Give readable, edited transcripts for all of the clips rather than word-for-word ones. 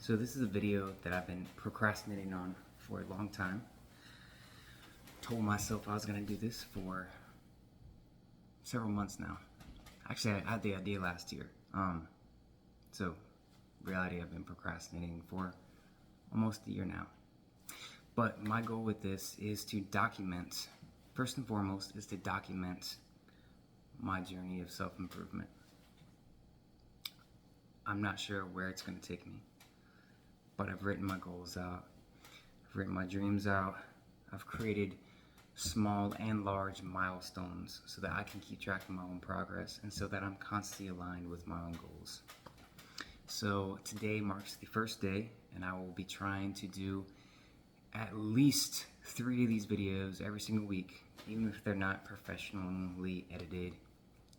So this is a video that I've been procrastinating on for a long time. Told myself I was going to do this for several months now. Actually, I had the idea last year. So reality, I've been procrastinating for almost a year now. But my goal with this is to document, first and foremost, is to document my journey of self-improvement. I'm not sure where it's going to take me, but I've written my goals out. I've written my dreams out. I've created small and large milestones so that I can keep track of my own progress and so that I'm constantly aligned with my own goals. So today marks the first day, and I will be trying to do at least 3 of these videos every single week, even if they're not professionally edited,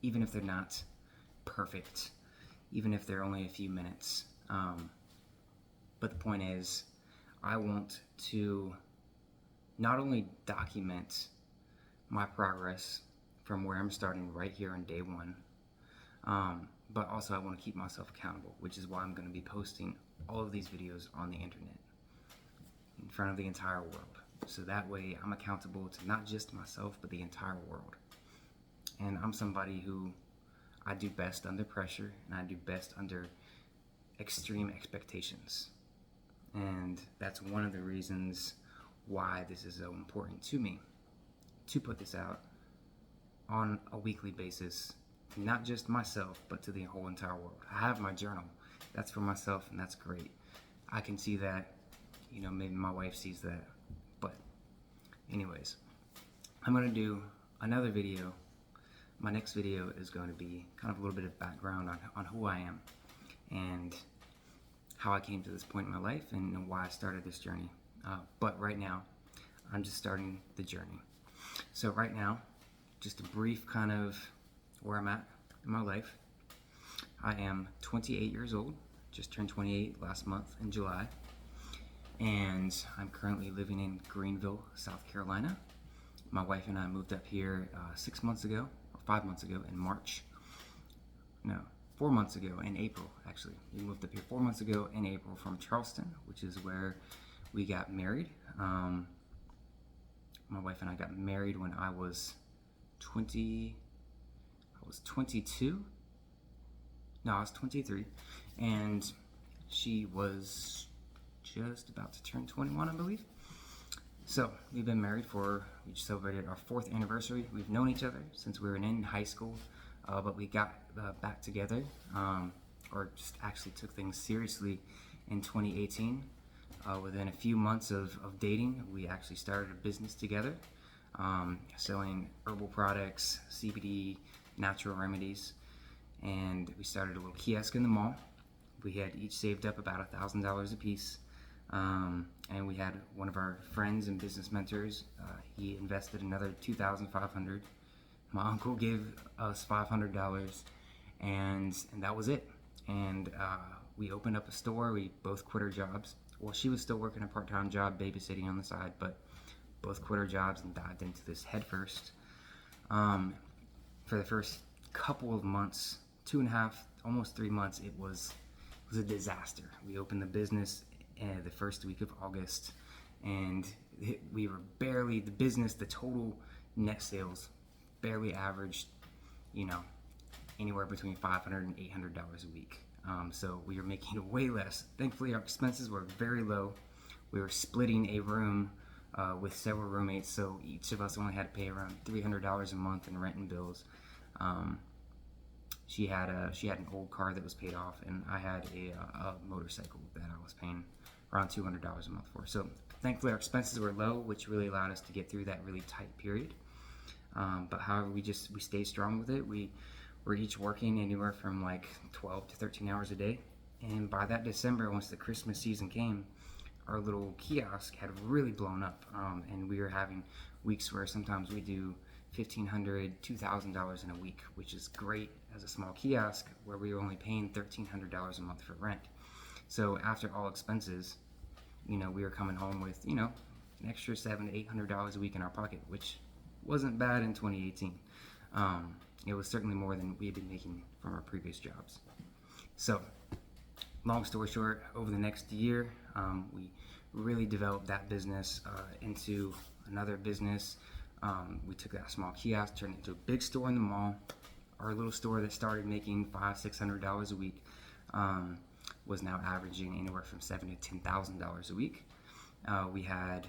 even if they're not perfect, even if they're only a few minutes. But the point is, I want to not only document my progress from where I'm starting right here on day one, but also I want to keep myself accountable, which is why I'm going to be posting all of these videos on the internet in front of the entire world. So that way I'm accountable to not just myself, but the entire world. And I'm somebody who I do best under pressure, and I do best under extreme expectations. And that's one of the reasons why this is so important to me, to put this out on a weekly basis, not just myself, but to the whole entire world. I have my journal. That's for myself, and that's great. I can see that, maybe my wife sees that. But anyways, I'm going to do another video. My next video is going to be kind of a little bit of background on who I am and how I came to this point in my life and why I started this journey. But right now, I'm just starting the journey. So right now, just a brief kind of where I'm at in my life. I am 28 years old, just turned 28 last month in July. And I'm currently living in Greenville, South Carolina. My wife and I moved up here 6 months ago, or 5 months ago in March. No, 4 months ago in April, actually. We moved up here 4 months ago in April from Charleston, which is where we got married. My wife and I got married when I was 22. No, I was 23. And she was just about to turn 21, I believe. So we've been married we just celebrated our 4th anniversary. We've known each other since we were in high school, but we got back together, or just actually took things seriously in 2018. Within a few months of dating, we actually started a business together, selling herbal products, CBD, natural remedies, and we started a little kiosk in the mall. We had each saved up about $1,000 a piece. And we had one of our friends and business mentors. He invested another $2,500. My uncle gave us $500, and that was it. And we opened up a store. We both quit our jobs. Well, she was still working a part-time job, babysitting on the side, but both quit our jobs and dived into this head first. For the first couple of months, 2.5, almost 3 months, it was a disaster. We opened the business the first week of August, and we were barely, the total net sales barely averaged, anywhere between $500 and $800 a week. So we were making way less. Thankfully, our expenses were very low. We were splitting a room with several roommates, so each of us only had to pay around $300 a month in rent and bills. She had an old car that was paid off, and I had a motorcycle that I was paying around $200 a month for. So thankfully our expenses were low, which really allowed us to get through that really tight period. But however, we stayed strong with it. We were each working anywhere from like 12 to 13 hours a day. And by that December, once the Christmas season came, our little kiosk had really blown up. And we were having weeks where sometimes we do $1,500, $2,000 in a week, which is great as a small kiosk where we were only paying $1,300 a month for rent. So after all expenses, we were coming home with, an extra $700 to $800 a week in our pocket, which wasn't bad in 2018. It was certainly more than we had been making from our previous jobs. So long story short, over the next year, we really developed that business into another business. We took that small kiosk, turned it into a big store in the mall. Our little store that started making $500-$600 a week was now averaging anywhere from $7,000 to $10,000 a week. We had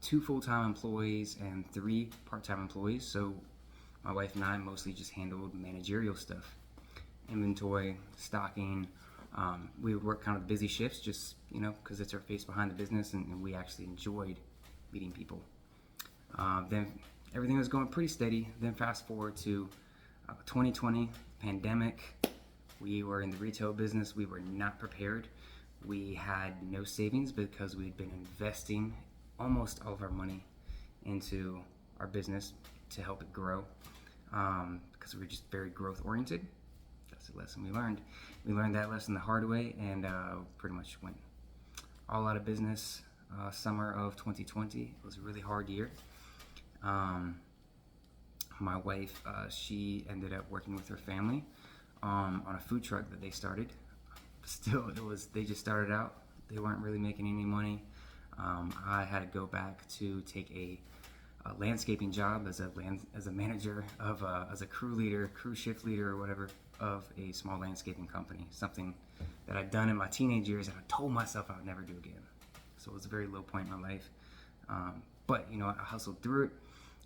2 full-time employees and 3 part-time employees. So my wife and I mostly just handled managerial stuff, inventory, stocking. We would work kind of busy shifts, just because it's our face behind the business, and we actually enjoyed meeting people. Then everything was going pretty steady. Then fast forward to 2020, pandemic. We were in the retail business. We were not prepared. We had no savings because we had been investing almost all of our money into our business to help it grow, because we were just very growth oriented. That's the lesson we learned. We learned that lesson the hard way, and pretty much went all out of business summer of 2020. It was a really hard year. My wife, she ended up working with her family on a food truck that they started. Still, they just started out. They weren't really making any money. I had to go back to take a landscaping job as a manager of as a crew shift leader or whatever of a small landscaping company. Something that I'd done in my teenage years and I told myself I would never do again. So it was a very low point in my life. But I hustled through it,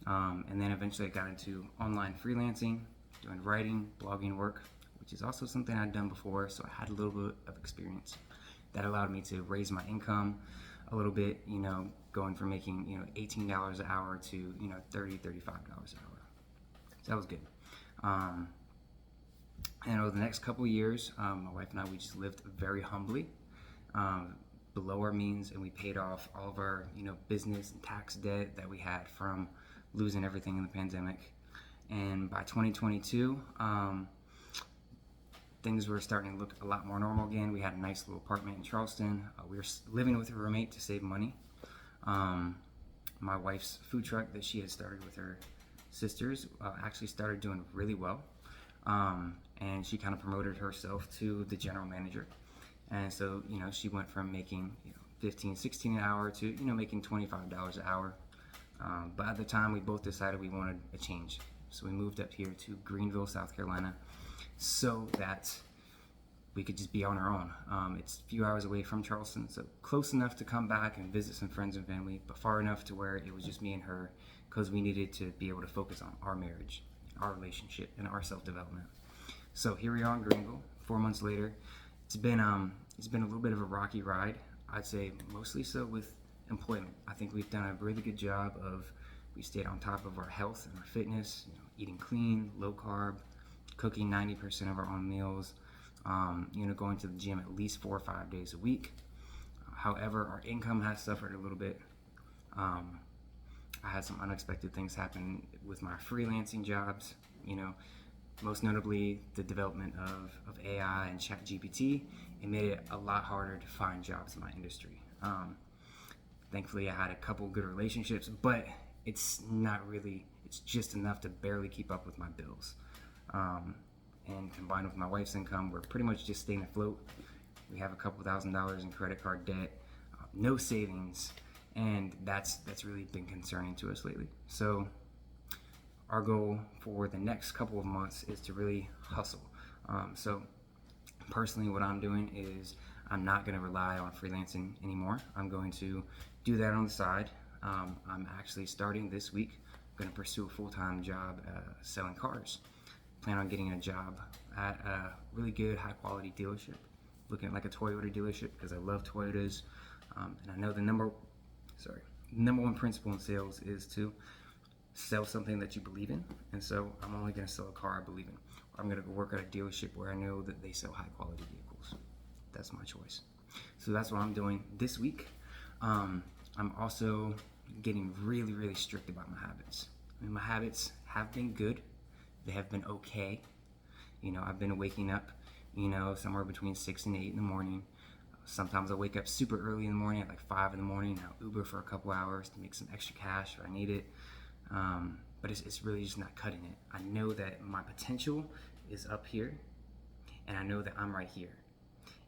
and then eventually I got into online freelancing, doing writing, blogging work, which is also something I'd done before. So I had a little bit of experience that allowed me to raise my income a little bit, going from making $18 an hour to $30, $35 an hour. So that was good. And over the next couple of years, my wife and I, we just lived very humbly, below our means, and we paid off all of our business and tax debt that we had from losing everything in the pandemic. And by 2022, things were starting to look a lot more normal again. We had a nice little apartment in Charleston. We were living with a roommate to save money. My wife's food truck that she had started with her sisters actually started doing really well. And she kind of promoted herself to the general manager. And so, she went from making $15, $16 an hour to, making $25 an hour. But at the time, we both decided we wanted a change. So we moved up here to Greenville, South Carolina, so that we could just be on our own. It's a few hours away from Charleston, so close enough to come back and visit some friends and family, but far enough to where it was just me and her, because we needed to be able to focus on our marriage, our relationship, and our self-development. So here we are in Greenville, 4 months later. It's been a little bit of a rocky ride. I'd say mostly so with employment. I think we've done a really good job we stayed on top of our health and our fitness, eating clean, low carb, cooking 90% of our own meals, going to the gym at least 4 or 5 days a week. However, our income has suffered a little bit. I had some unexpected things happen with my freelancing jobs, most notably the development of AI and ChatGPT. It made it a lot harder to find jobs in my industry. Thankfully, I had a couple good relationships, but it's just enough to barely keep up with my bills. And combined with my wife's income, we're pretty much just staying afloat. We have a couple $1,000s in credit card debt, no savings, and that's really been concerning to us lately. So our goal for the next couple of months is to really hustle. So personally, what I'm doing is I'm not going to rely on freelancing anymore. I'm going to do that on the side. I'm actually starting this week. I'm going to pursue a full-time job selling cars. Plan on getting a job at a really good, high-quality dealership, looking at like a Toyota dealership, because I love Toyotas, and I know the number one principle in sales is to sell something that you believe in. And so I'm only going to sell a car I believe in. Or I'm going to go work at a dealership where I know that they sell high-quality vehicles. That's my choice. So that's what I'm doing this week. I'm also getting really, really strict about my habits. My habits have been good. They have been okay. I've been waking up, somewhere between 6 and 8 in the morning. Sometimes I wake up super early in the morning at like 5 in the morning. I'll Uber for a couple hours to make some extra cash if I need it. But it's really just not cutting it. I know that my potential is up here, and I know that I'm right here.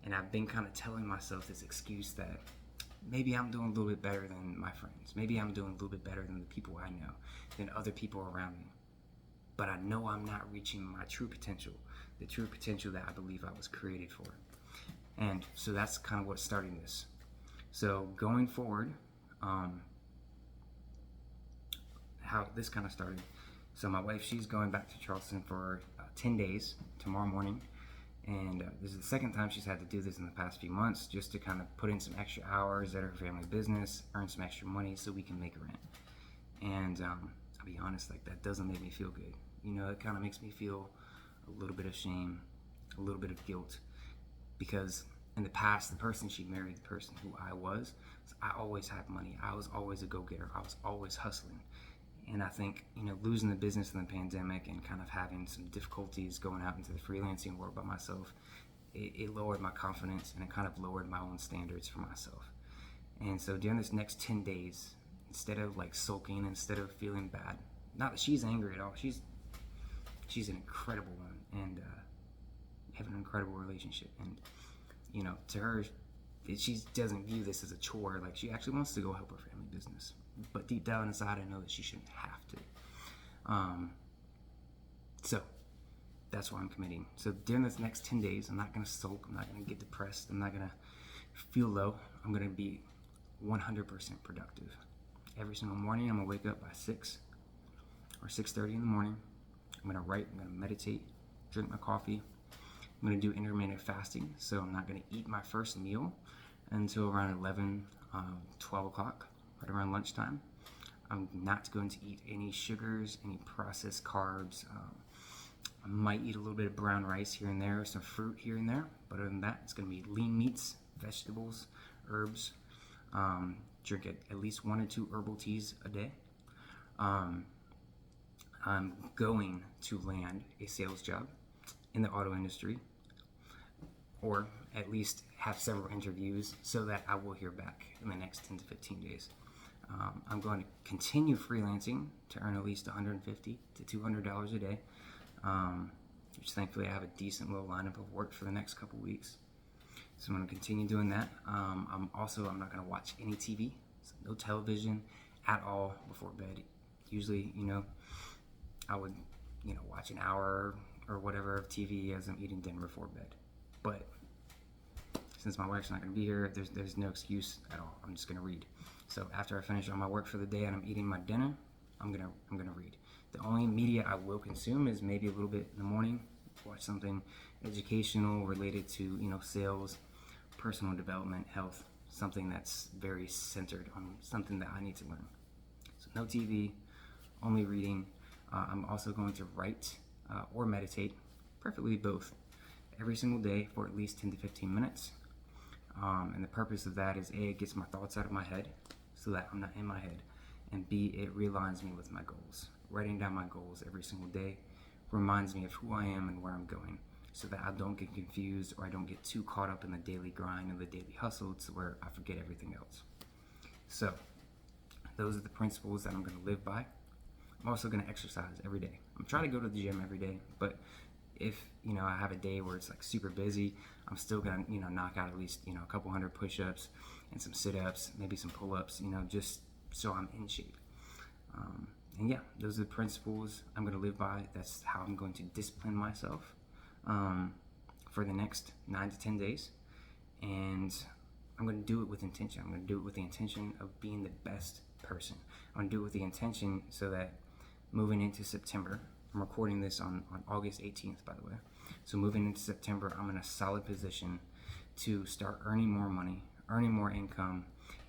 And I've been kind of telling myself this excuse that maybe I'm doing a little bit better than my friends. Maybe I'm doing a little bit better than the people I know, than other people around me. But I know I'm not reaching my true potential, the true potential that I believe I was created for. And so that's kind of what's starting this. So going forward, how this kind of started. So my wife, she's going back to Charleston for 10 days tomorrow morning. And this is the second time she's had to do this in the past few months, just to kind of put in some extra hours at her family business, earn some extra money so we can make rent. And I'll be honest, like, that doesn't make me feel good. You know, it kind of makes me feel a little bit of shame, a little bit of guilt, because in the past, the person she married, the person who I was, I always had money. I was always a go-getter. I was always hustling. And I think, you know, losing the business in the pandemic and kind of having some difficulties going out into the freelancing world by myself, it lowered my confidence, and it kind of lowered my own standards for myself. And so during this next 10 days, instead of like sulking, instead of feeling bad, not that she's angry at all, she's an incredible one, and have an incredible relationship. And, you know, to her, she doesn't view this as a chore. Like, she actually wants to go help her family business. But deep down inside, I know that she shouldn't have to. So that's why I'm committing. So during this next 10 days, I'm not going to sulk. I'm not going to get depressed. I'm not going to feel low. I'm going to be 100% productive. Every single morning, I'm going to wake up by 6 or 6:30 in the morning. I'm going to write. I'm going to meditate, drink my coffee. I'm going to do intermittent fasting. So I'm not going to eat my first meal until around 11, 12 o'clock. Right around lunchtime. I'm not going to eat any sugars, any processed carbs. I might eat a little bit of brown rice here and there, some fruit here and there. But other than that, it's going to be lean meats, vegetables, herbs. Drink at least 1 or 2 herbal teas a day. I'm going to land a sales job in the auto industry, or at least have several interviews so that I will hear back in the next 10 to 15 days. I'm going to continue freelancing to earn at least $150 to $200 a day, which thankfully I have a decent little lineup of work for the next couple weeks. So I'm going to continue doing that. I'm not going to watch any TV, so no television at all before bed. Usually, you know, I would, you know, watch an hour or whatever of TV as I'm eating dinner before bed. But since my wife's not going to be here, there's no excuse at all. I'm just going to read. So after I finish all my work for the day and I'm eating my dinner, I'm gonna read. The only media I will consume is maybe a little bit in the morning, watch something educational related to, you know, sales, personal development, health, something that's very centered on something that I need to learn. So no TV, only reading. I'm also going to write or meditate, preferably both, every single day for at least 10 to 15 minutes. And the purpose of that is A, it gets my thoughts out of my head so that I'm not in my head, and B, it realigns me with my goals. Writing down my goals every single day reminds me of who I am and where I'm going, so that I don't get confused or I don't get too caught up in the daily grind and the daily hustle to where I forget everything else. So those are the principles that I'm going to live by. I'm also going to exercise every day. I'm trying to go to the gym every day, but if, you know, I have a day where it's like super busy, I'm still going to, you know, knock out at least, you know, a couple hundred push-ups and some sit-ups, maybe some pull-ups, you know, just so I'm in shape. And yeah, those are the principles I'm going to live by. That's how I'm going to discipline myself for the next 9 to 10 days. And I'm going to do it with intention. I'm going to do it with the intention of being the best person. I'm going to do it with the intention so that moving into September, I'm recording this on August 18th, by the way. So moving into September, I'm in a solid position to start earning more money, earning more income,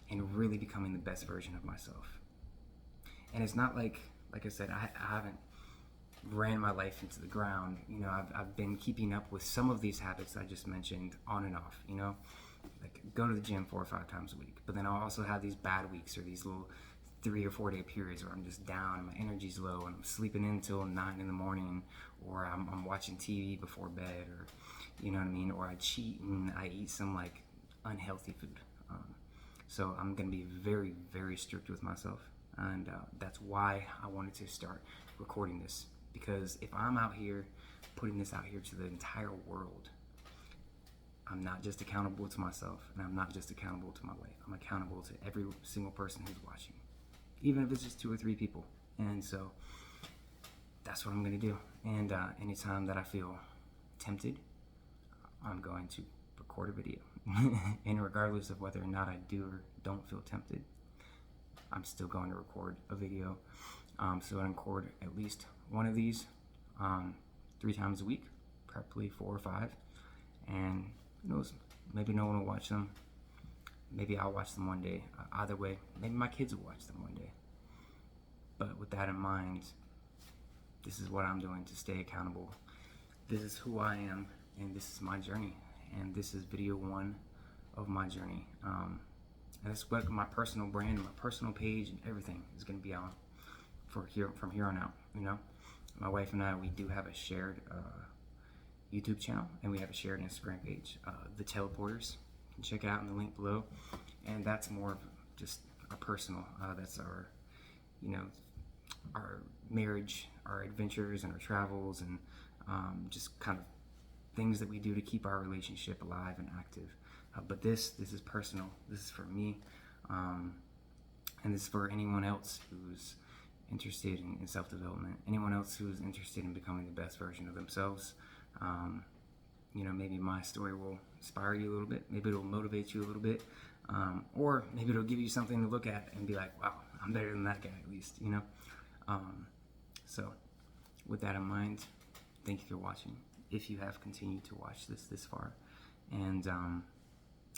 and really becoming the best version of myself. And it's not like I said, I haven't ran my life into the ground. You know, I've been keeping up with some of these habits I just mentioned on and off, you know, like go to the gym 4 or 5 times a week. But then I'll also have these bad weeks or these little 3 or 4 day periods where I'm just down and my energy's low and I'm sleeping in until 9 in the morning, or I'm watching TV before bed, or, you know what I mean, or I cheat and I eat some like unhealthy food. So I'm going to be very, very strict with myself. And that's why I wanted to start recording this. Because if I'm out here putting this out here to the entire world, I'm not just accountable to myself, and I'm not just accountable to my wife. I'm accountable to every single person who's watching, even if it's just 2 or 3 people. And so that's what I'm going to do. And anytime that I feel tempted, I'm going to record a video. And regardless of whether or not I do or don't feel tempted, I'm still going to record a video. So I record at least one of these 3 times a week, preferably 4 or 5. And who knows, maybe no one will watch them. Maybe I'll watch them one day. Either way, maybe my kids will watch them one day. But with that in mind, this is what I'm doing to stay accountable. This is who I am, and this is my journey. And this is video 1 of my journey. And that's what my personal brand, my personal page, and everything is going to be on from here on out. You know, my wife and I, we do have a shared YouTube channel, and we have a shared Instagram page, The Teleporters. You can check it out in the link below. And that's more of just our personal. That's our, you know, our marriage, our adventures, and our travels, and just kind of things that we do to keep our relationship alive and active. But this is personal. This is for me, and this is for anyone else who's interested in self-development. Anyone else who's interested in becoming the best version of themselves. You know, maybe my story will inspire you a little bit. Maybe it'll motivate you a little bit, or maybe it'll give you something to look at and be like, "Wow, I'm better than that guy." At least, you know. So, with that in mind, thank you for watching. If you have continued to watch this far, and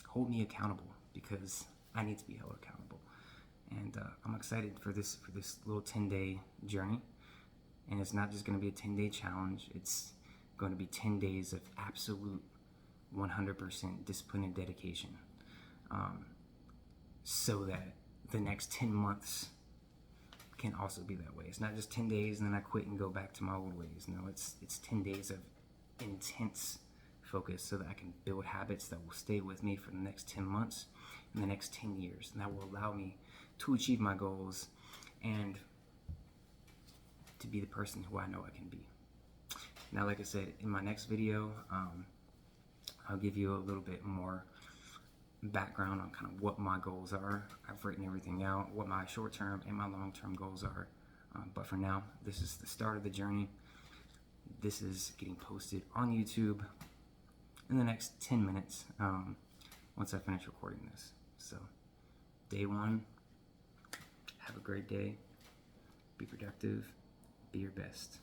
hold me accountable, because I need to be held accountable. And I'm excited for this little 10-day journey. And it's not just going to be a 10-day challenge. It's going to be 10 days of absolute 100% discipline and dedication, so that the next 10 months can also be that way. It's not just 10 days and then I quit and go back to my old ways. No, it's 10 days of intense focus, so that I can build habits that will stay with me for the next 10 months and the next 10 years. And that will allow me to achieve my goals and to be the person who I know I can be. Now, like I said, in my next video, I'll give you a little bit more background on kind of what my goals are. I've written everything out, what my short-term and my long-term goals are. But for now, this is the start of the journey. This is getting posted on YouTube in the next 10 minutes, once I finish recording this. So, day 1, have a great day, be productive, be your best.